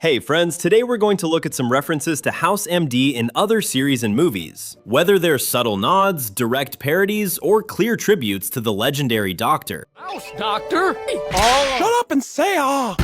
Hey friends, today we're going to look at some references to House MD in other series and movies. Whether they're subtle nods, direct parodies, or clear tributes to the legendary Doctor. House Doctor! Shut up and say ah!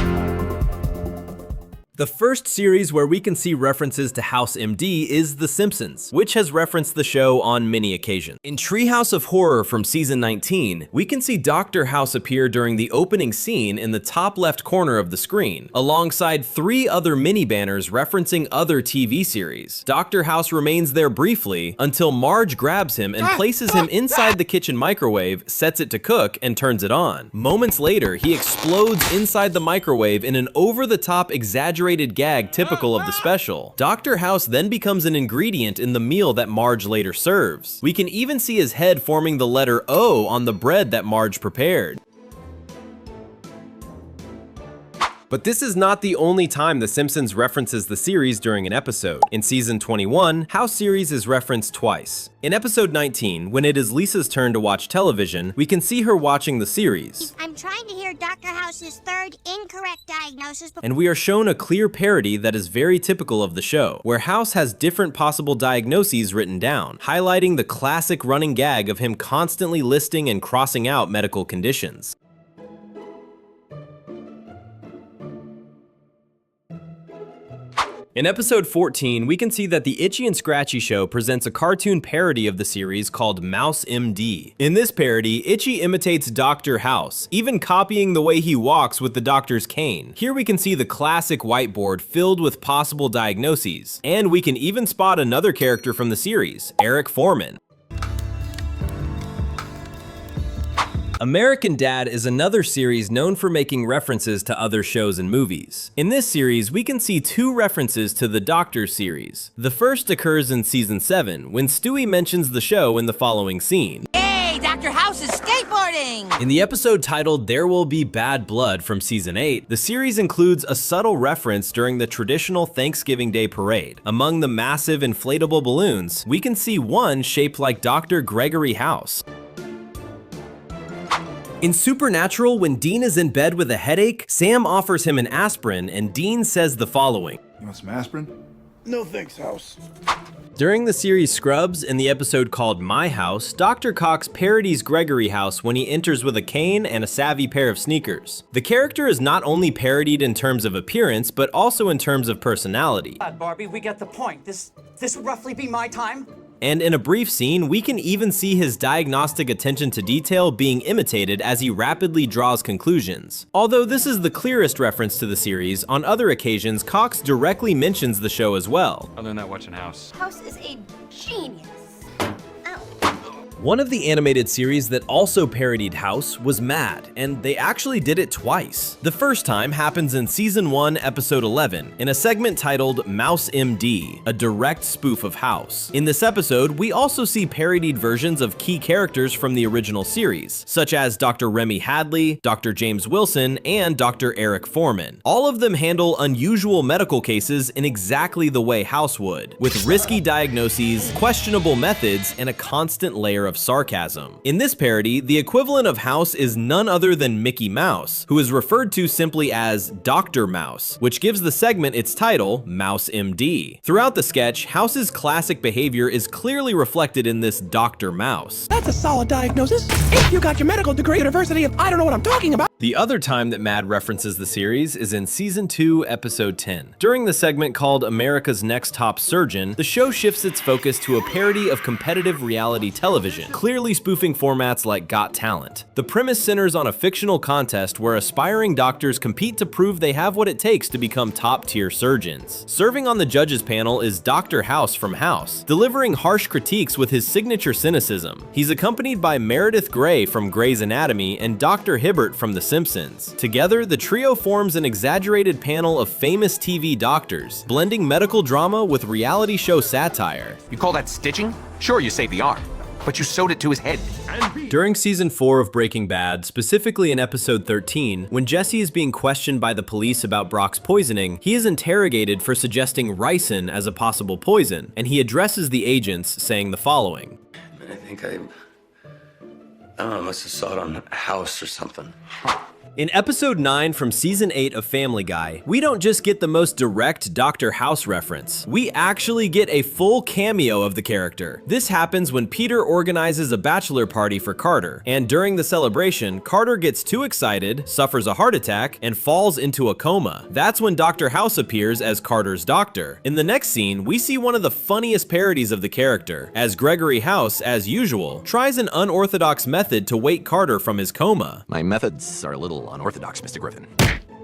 The first series where we can see references to House MD is The Simpsons, which has referenced the show on many occasions. In Treehouse of Horror from season 19, we can see Dr. House appear during the opening scene in the top left corner of the screen, alongside 3 other mini banners referencing other TV series. Dr. House remains there briefly until Marge grabs him and places him inside the kitchen microwave, sets it to cook, and turns it on. Moments later, he explodes inside the microwave in an over-the-top exaggerated gag typical of the special. Dr. House then becomes an ingredient in the meal that Marge later serves. We can even see his head forming the letter O on the bread that Marge prepared. But this is not the only time The Simpsons references the series during an episode. In season 21, House series is referenced twice. In episode 19, when it is Lisa's turn to watch television, we can see her watching the series. I'm trying to hear Dr. House's third incorrect diagnosis. And we are shown a clear parody that is very typical of the show, where House has different possible diagnoses written down, highlighting the classic running gag of him constantly listing and crossing out medical conditions. In episode 14, we can see that the Itchy and Scratchy Show presents a cartoon parody of the series called Mouse MD. In this parody, Itchy imitates Dr. House, even copying the way he walks with the doctor's cane. Here we can see the classic whiteboard filled with possible diagnoses, and we can even spot another character from the series, Eric Foreman. American Dad is another series known for making references to other shows and movies. In this series, we can see 2 references to the Doctor series. The first occurs in season 7, when Stewie mentions the show in the following scene. Hey, Dr. House is skateboarding! In the episode titled There Will Be Bad Blood from season 8, the series includes a subtle reference during the traditional Thanksgiving Day parade. Among the massive inflatable balloons, we can see one shaped like Dr. Gregory House. In Supernatural, when Dean is in bed with a headache, Sam offers him an aspirin and Dean says the following. You want some aspirin? No thanks, House. During the series Scrubs, in the episode called My House, Dr. Cox parodies Gregory House when he enters with a cane and a savvy pair of sneakers. The character is not only parodied in terms of appearance, but also in terms of personality. Barbie, we get the point. This would roughly be my time. And in a brief scene, we can even see his diagnostic attention to detail being imitated as he rapidly draws conclusions. Although this is the clearest reference to the series, on other occasions, Cox directly mentions the show as well. I learned that watching House. House is a genius. One of the animated series that also parodied House was Mad, and they actually did it twice. The first time happens in season 1, episode 11, in a segment titled Mouse MD, a direct spoof of House. In this episode, we also see parodied versions of key characters from the original series, such as Dr. Remy Hadley, Dr. James Wilson, and Dr. Eric Foreman. All of them handle unusual medical cases in exactly the way House would, with risky diagnoses, questionable methods, and a constant layer of sarcasm. In this parody, the equivalent of House is none other than Mickey Mouse, who is referred to simply as Dr. Mouse, which gives the segment its title, Mouse MD. Throughout the sketch, House's classic behavior is clearly reflected in this Dr. Mouse. That's a solid diagnosis. If you got your medical degree at University of I don't know what I'm talking about. The other time that Mad references the series is in season 2, episode 10. During the segment called America's Next Top Surgeon, the show shifts its focus to a parody of competitive reality television, clearly spoofing formats like Got Talent. The premise centers on a fictional contest where aspiring doctors compete to prove they have what it takes to become top-tier surgeons. Serving on the judges panel is Dr. House from House, delivering harsh critiques with his signature cynicism. He's accompanied by Meredith Grey from Grey's Anatomy and Dr. Hibbert from The Simpsons. Together, the trio forms an exaggerated panel of famous TV doctors, blending medical drama with reality show satire. You call that stitching? Sure, you saved the arm, but you sewed it to his head. During season 4 of Breaking Bad, specifically in episode 13, when Jesse is being questioned by the police about Brock's poisoning, he is interrogated for suggesting ricin as a possible poison, and he addresses the agents saying the following. I think I don't know, I must have saw it on a house or something. In episode 9 from season 8 of Family Guy, we don't just get the most direct Dr. House reference, we actually get a full cameo of the character. This happens when Peter organizes a bachelor party for Carter, and during the celebration, Carter gets too excited, suffers a heart attack, and falls into a coma. That's when Dr. House appears as Carter's doctor. In the next scene, we see one of the funniest parodies of the character, as Gregory House, as usual, tries an unorthodox method to wake Carter from his coma. My methods are a little unorthodox, Mr. Griffin.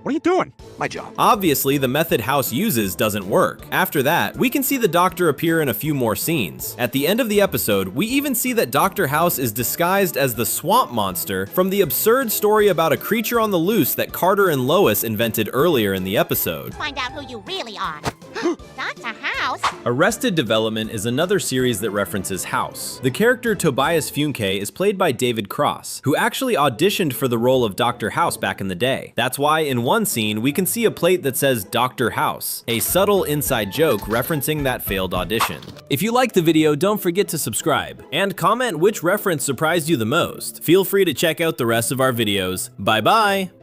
What are you doing? My job. Obviously, the method House uses doesn't work. After that, we can see the Doctor appear in a few more scenes. At the end of the episode, we even see that Dr. House is disguised as the swamp monster from the absurd story about a creature on the loose that Carter and Lois invented earlier in the episode. Find out who you really are. Dr. House? Arrested Development is another series that references House. The character Tobias Funke is played by David Cross, who actually auditioned for the role of Dr. House back in the day. That's why in one scene, we can see a plate that says Dr. House, a subtle inside joke referencing that failed audition. If you liked the video, don't forget to subscribe, and comment which reference surprised you the most. Feel free to check out the rest of our videos. Bye bye!